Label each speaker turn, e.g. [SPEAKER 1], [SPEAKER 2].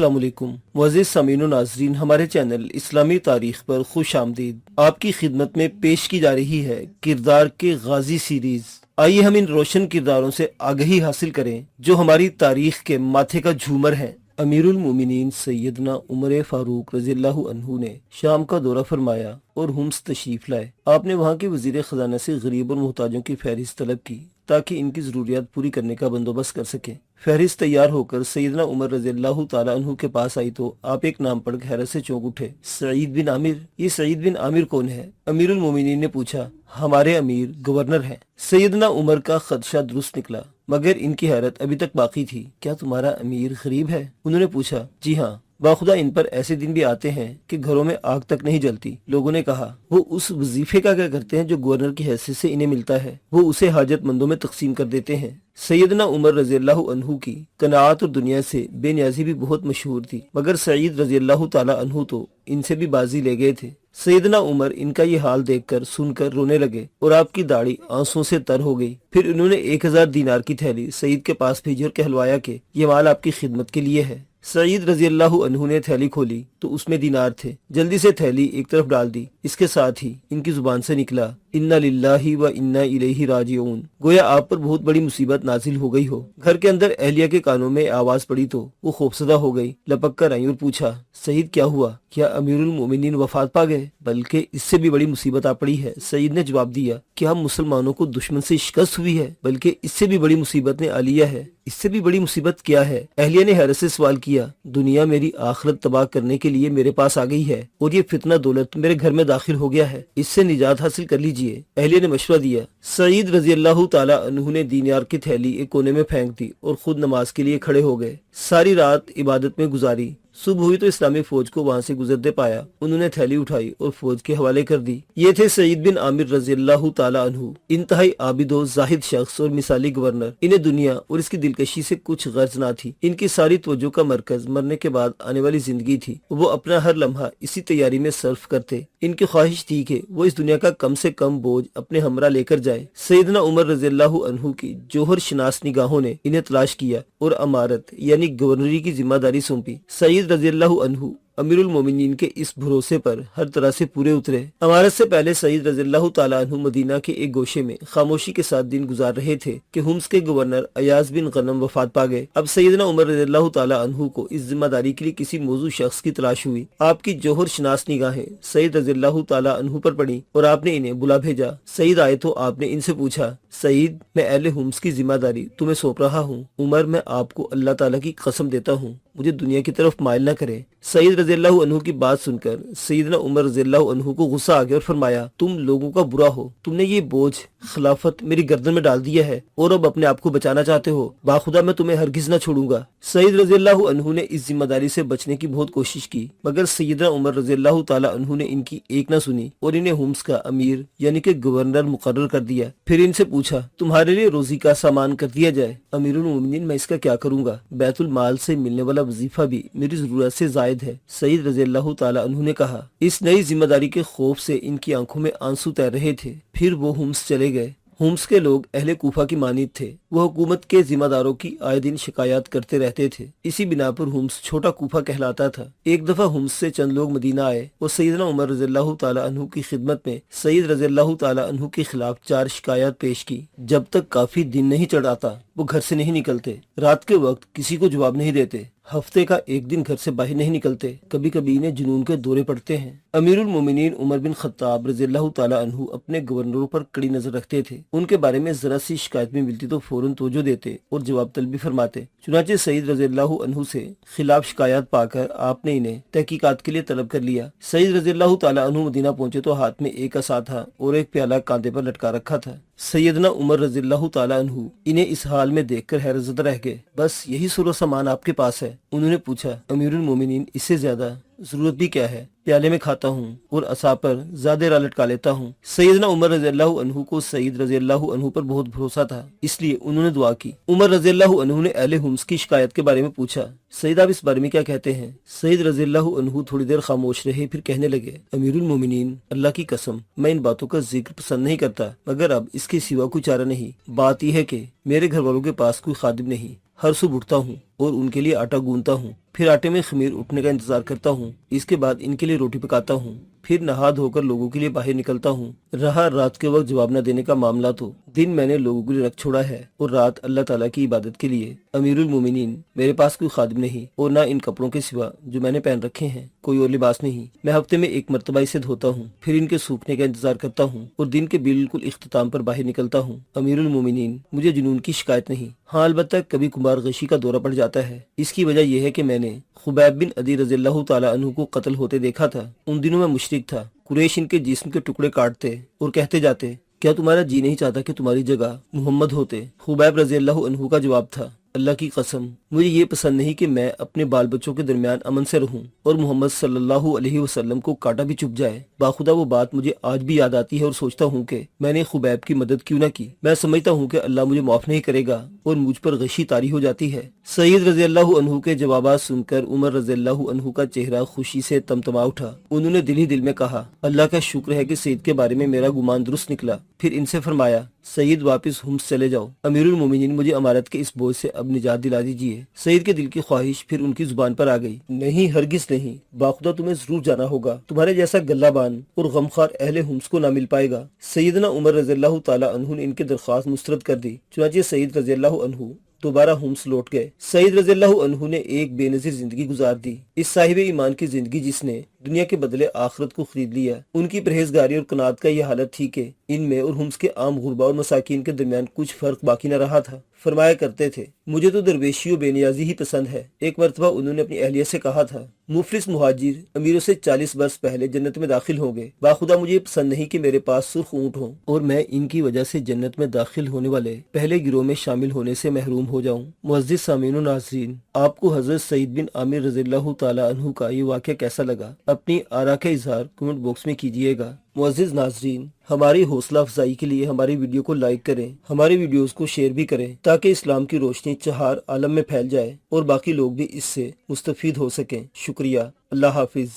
[SPEAKER 1] अस्सलाम वालेकुम मुअज़्ज़िज़ सामीन व नाज़रीन, हमारे चैनल इस्लामी तारीख पर खुश आमदीद। आपकी खिदमत में पेश की जा रही है किरदार के गाजी सीरीज। आइए हम इन रोशन किरदारों से आगही हासिल करें जो हमारी तारीख के माथे का झूमर हैं। अमीरुल मोमिनीन सैयदना उमर फारूक रज़ियल्लाहु अन्हु ने शाम का दौरा फरमाया और हुम्स तशरीफ लाए। आपने वहाँ के वजीर खजाना से गरीब और मोहताजों की फहरिस्त तलब की ताकि इनकी जरूरियात पूरी करने का बंदोबस्त कर सके। फहरिस्त तैयार होकर सैयदना उमर रज़ियल्लाहु ताला अन्हु के पास आई तो आप एक नाम पढ़ हैरत से चौंक उठे। सईद बिन आमिर। ये सईद बिन आमिर कौन है? अमीरुल मोमिनीन ने पूछा। हमारे अमीर गवर्नर हैं। सैयदना उमर का खदशा दुरुस्त निकला, मगर इनकी हैरत अभी तक बाकी थी। क्या तुम्हारा अमीर गरीब है? उन्होंने पूछा। जी हाँ, बाखुदा इन पर ऐसे दिन भी आते हैं कि घरों में आग तक नहीं जलती। लोगों ने कहा, वो उस वजीफे का क्या करते हैं जो गवर्नर की हैसियत से इन्हें मिलता है? वो उसे हाजतमंदों में तकसीम कर देते हैं। सैयदना उमर रज़ियल्लाहु अन्हु की कनाअत और दुनिया से बेनियाजी भी बहुत मशहूर थी, मगर सईद रज़ियल्लाहु ताला अन्हु तो इनसे भी बाजी ले गए थे। सैयदना उमर इनका ये हाल देखकर सुनकर रोने लगे और आपकी दाढ़ी आंसुओं से तर हो गई। फिर उन्होंने 1000 दीनार की थैली सईद के पास भेजी और कहलवाया कि ये माल आपकी खिदमत के लिए है। सईद रज़ियल्लाहु अन्हु ने थैली खोली तो उसमें दीनार थे। जल्दी से थैली एक तरफ डाल दी। इसके साथ ही इनकी जुबान से निकला, इन्ना लिल्लाहि व इन्ना इलैहि राजिऊन। गोया आप पर बहुत बड़ी मुसीबत नाजिल हो गई हो। घर के अंदर अहलिया के कानों में आवाज पड़ी तो वो खौफसदा हो गई, लपक कर आई और पूछा, सईद क्या हुआ? क्या अमीरुल मोमिनीन वफात पा गए? बल्कि इससे भी बड़ी मुसीबत आ पड़ी है। सईद ने जवाब दिया, क्या मुसलमानों को दुश्मन से शिकस्त हुई है? बल्कि इससे भी बड़ी मुसीबत ने आ लिया है। इससे भी बड़ी मुसीबत क्या है? अहलिया ने हैरत से सवाल किया। दुनिया मेरी आखिरत तबाह करने के लिए मेरे पास आ गई है और ये फितना दौलत मेरे घर में दाखिल हो गया है। इससे निजात हासिल कर लीजिए। अहलिया ने मशवरा दिया। सईद रज़ियल्लाहु ताला अन्हु ने दीनार की थैली एक कोने में फेंक दी और खुद नमाज के लिए खड़े हो गए। सारी रात इबादत में गुजारी। सुबह हुई तो इस्लामी फौज को वहाँ से गुजरते पाया। उन्होंने थैली उठाई और फौज के हवाले कर दी। ये थे सईद बिन आमिर रज़ियल्लाहु ताला अन्हु, इंतहाई आबिदो जाहिद शख्स और मिसाली गवर्नर। इन्हें दुनिया और इसकी दिलकशी से कुछ गर्ज ना थी। इनकी सारी तवज्जो का मरकज मरने के बाद आने वाली जिंदगी थी। वो अपना हर लम्हा इसी तैयारी में सर्फ करते। इनकी ख्वाहिश थी कि वो इस दुनिया का कम से कम बोझ अपने हमरा लेकर जाए। सैयदना उमर रज़ियल्लाहु अन्हु की जोहर शनास निगाहों ने इन्हें तलाश किया और अमारत यानी गवर्नरी की जिम्मेदारी सौंपी। सईद रज़ियल्लाहु अन्हु अमीरुल मोमिनीन के इस भरोसे पर हर तरह से पूरे उतरे। अमारत से पहले सईद रज़ियल्लाहु ताला अन्हु मदीना के एक गोशे में खामोशी के साथ दिन गुजार रहे थे कि हुम्स के गवर्नर अयाज बिन गनम वफात पा गए। अब सैयदना उमर रज़ियल्लाहु ताला अन्हु को इस जिम्मेदारी के लिए किसी मौजू शख्स की तलाश हुई। आपकी जोहर शनास निगाहें सईद रज़ियल्लाहु ताला अन्हु पर पड़ी और आपने इन्हें बुला भेजा। सईद आए तो आपने इनसे पूछा, सईद मैं अहले हुम्स की जिम्मेदारी तुम्हें सौंप रहा हूँ। उमर मैं आपको अल्लाह ताला की कसम देता हूँ मुझे दुनिया की तरफ माइल न करे। सईद रज़ियल्लाहु अन्हु की बात सुनकर सैयदना उमर रज़ियल्लाहु अन्हु को गुस्सा आ गया और फरमाया, तुम लोगों का बुरा हो। तुमने ये बोझ खिलाफत मेरी गर्दन में डाल दिया है और अब अपने आप को बचाना चाहते हो। बाखुदा मैं तुम्हें हरगिज न छोड़ूंगा। सईद रज़ियल्लाहु अन्हु ने इस जिम्मेदारी से बचने की बहुत कोशिश की, मगर सैयदना उमर रज़ियल्लाहु ताला अन्हु ने इनकी एक न सुनी और इन्हें हुम्स का अमीर यानी कि गवर्नर मुकर्रर कर दिया। फिर इनसे पूछा, तुम्हारे लिए रोजी का सामान कर दिया जाए। अमीरुल मोमिनीन मैं इसका क्या करूंगा? बैतुल माल से मिलने वाला वजीफा भी मेरी जरूरत से जायद है। सईद रज़ियल्लाहु ताला अन्हु ने कहा। इस नई जिम्मेदारी के खौफ से इनकी आंखों में आंसू तैर रहे थे। फिर वो हुम्स चले गए। हुम्स के लोग अहले कूफा की मानिद थे। वो हुकूमत के जिम्मेदारों की आए दिन शिकायत करते रहते थे। इसी बिना पर हुम्स छोटा कूफा कहलाता था। एक दफा हुम्स से चंद लोग मदीना आए और सैयदना उमर रज़ियल्लाहु ताला अन्हु की खिदमत में सईद रज़ियल्लाहु ताला अन्हु के खिलाफ 4 शिकायत पेश की। जब तक काफी दिन नहीं चढ़ाता वो घर से नहीं निकलते। रात के वक्त किसी को जवाब नहीं देते। हफ्ते का एक दिन घर से बाहर नहीं निकलते। कभी कभी इन्हें जुनून के दौरे पड़ते हैं। अमीरुल मोमिनीन उमर बिन खत्ताब रज़ियल्लाहु ताला अन्हु अपने गवर्नरों पर कड़ी नजर रखते थे। उनके बारे में जरा सी शिकायत में मिलती तो फौरन तवज्जो देते और जवाब तलबी फरमाते। चुनाचे सईद रज़ियल्लाहु अन्हु से खिलाफ शिकायत पाकर आपने इन्हें तहकीकात के लिए तलब कर लिया। सईद रज़ियल्लाहु ताला अन्हु मदीना पहुंचे तो हाथ में एक असा था और एक प्याला कांधे पर लटका रखा था। सैयदना उमर रज़ियल्लाहु ताला अन्हु इन्हें इस हाल में देखकर हैरतज़दा रह गए। बस यही सुरो सामान आपके पास है? उन्होंने पूछा। अमीरुल मोमिनीन इससे ज्यादा जरूरत भी क्या है? प्याले में खाता हूँ और असा पर ज़्यादा लटका लेता हूँ। सैयदना उमर रज़ियल्लाहु अन्हु को सईद रज़ियल्लाहु अन्हु पर बहुत भरोसा था, इसलिए उन्होंने दुआ की। उमर रज़ियल्लाहु अन्हु ने अहले हुम्स की शिकायत के बारे में पूछा। सईद आप इस बारे में क्या कहते हैं? सईद रज़ियल्लाहु अन्हु थोड़ी देर खामोश रहे, फिर कहने लगे, अमीरुल मोमिनीन अल्लाह की कसम मैं इन बातों का जिक्र पसंद नहीं करता, मगर अब इसके सिवा कोई चारा नहीं। बात यह है कि मेरे घर वालों के पास कोई खादिम नहीं। हर सुबह उठता हूँ और उनके लिए आटा गूंथता हूँ। फिर आटे में खमीर उठने का इंतजार करता हूँ। इसके बाद इनके लिए रोटी पकाता हूँ। फिर नहा धोकर लोगों के लिए बाहर निकलता हूँ। रहा रात के वक्त जवाब न देने का मामला, तो दिन मैंने लोगों के लिए रख छोड़ा है और रात अल्लाह ताला की इबादत के लिए। अमीरुल मोमिनीन, मेरे पास कोई खादिम नहीं और न इन कपड़ों के सिवा जो मैंने पहन रखे हैं कोई और लिबास नहीं। मैं हफ्ते में एक मरतबा इसे धोता हूँ, फिर इनके सूखने का इंतजार करता हूँ और दिन के बिल्कुल इख्तिताम पर बाहर निकलता हूँ। अमीरुल मोमिनीन, मुझे जुनून की शिकायत नहीं। हाँ, अलबत्ता कभी कुमार गशी का दौरा पड़ जाता है। इसकी वजह यह है कि मैंने खुबैब बिन अदी रज़ियल्लाहु ताला अन्हु को कत्ल होते देखा था। उन दिनों में मुशरिक था। कुरैश इनके जिस्म के टुकड़े काटते और कहते जाते, क्या तुम्हारा जी नहीं चाहता कि तुम्हारी जगह मोहम्मद होते? खुबैब रज़ियल्लाहु अन्हु का जवाब था, अल्लाह की कसम, मुझे ये पसंद नहीं कि मैं अपने बाल बच्चों के दरमियान अमन से रहूं और मोहम्मद सल्लल्लाहु अलैहि वसल्लम को काटा भी चुभ जाए। बाखुदा वो बात मुझे आज भी याद आती है और सोचता हूँ कि मैंने खुबैब की मदद क्यों न की। मैं समझता हूँ कि अल्लाह मुझे माफ नहीं करेगा और मुझ पर गशी तारी हो जाती है। सईद रज़ियल्लाहु अन्हु के जवाबात सुनकर उमर रज़ियल्लाहु अन्हु का चेहरा खुशी से तमतमा उठा। उन्होंने दिल ही दिल में कहा, अल्लाह का शुक्र है कि सईद के बारे में मेरा गुमान दुरुस्त निकला। फिर इनसे फरमाया, सईद वापस हुम्स चले जाओ। अमीरुल मोमिनीन, मुझे अमारत के इस बोझ से अब निजात दिला दीजिए। सईद के दिल की ख्वाहिश फिर उनकी जुबान पर आ गई, नहीं हरगिज नहीं, बाखुदा तुम्हें जरूर जाना होगा। तुम्हारे जैसा गल्लाबान और गमखार अहले हुम्स को ना मिल पाएगा। सैयदना उमर रज़ियल्लाहु ताला अन्हु ने इनकी दरख्वास्त मुस्तरद कर दी। चुनांचे सईद रज़ियल्लाहु अन्हु दोबारा हुम्स लौट गए। सईद रज़ियल्लाहु अन्हु ने एक बेनजीर जिंदगी गुजार दी। इस साहिब ईमान की जिंदगी जिसने दुनिया के बदले आखिरत को खरीद लिया, उनकी परहेजगारी और कनात का यह हालत थी कि इनमें और हुम्स के आम गुरबा और मसाकीन के दरमियान कुछ फर्क बाकी न रहा था। फरमाया करते थे, मुझे तो दरवेशी और बेनियाजी ही पसंद है। एक मरतबा उन्होंने अपनी अहलिया से कहा था, मुफलिस मुहाजिर अमीरों से 40 वर्ष पहले जन्नत में दाखिल होंगे। बाखुदा मुझे पसंद नहीं कि मेरे पास सुर्ख ऊँट हो और मैं इनकी वजह से जन्नत में दाखिल होने वाले पहले गिरोह में शामिल होने से महरूम हो जाऊं। मुअज़्ज़िज़ सामीन व नाज़रीन, आपको हजरत सईद बिन आमिर रज़ियल्लाहु ताला अन्हु का ये वाक़या कैसा लगा? अपनी आरा का इजहार कमेंट बॉक्स में कीजिएगा। मुअज़्ज़िज़ नाज़रीन, हमारी हौसला अफजाई के लिए हमारी वीडियो को लाइक करें, हमारी वीडियोस को शेयर भी करें ताकि इस्लाम की रोशनी चहार आलम में फैल जाए और बाकी लोग भी इससे मुस्तफीद हो सकें। शुक्रिया। अल्लाह हाफिज।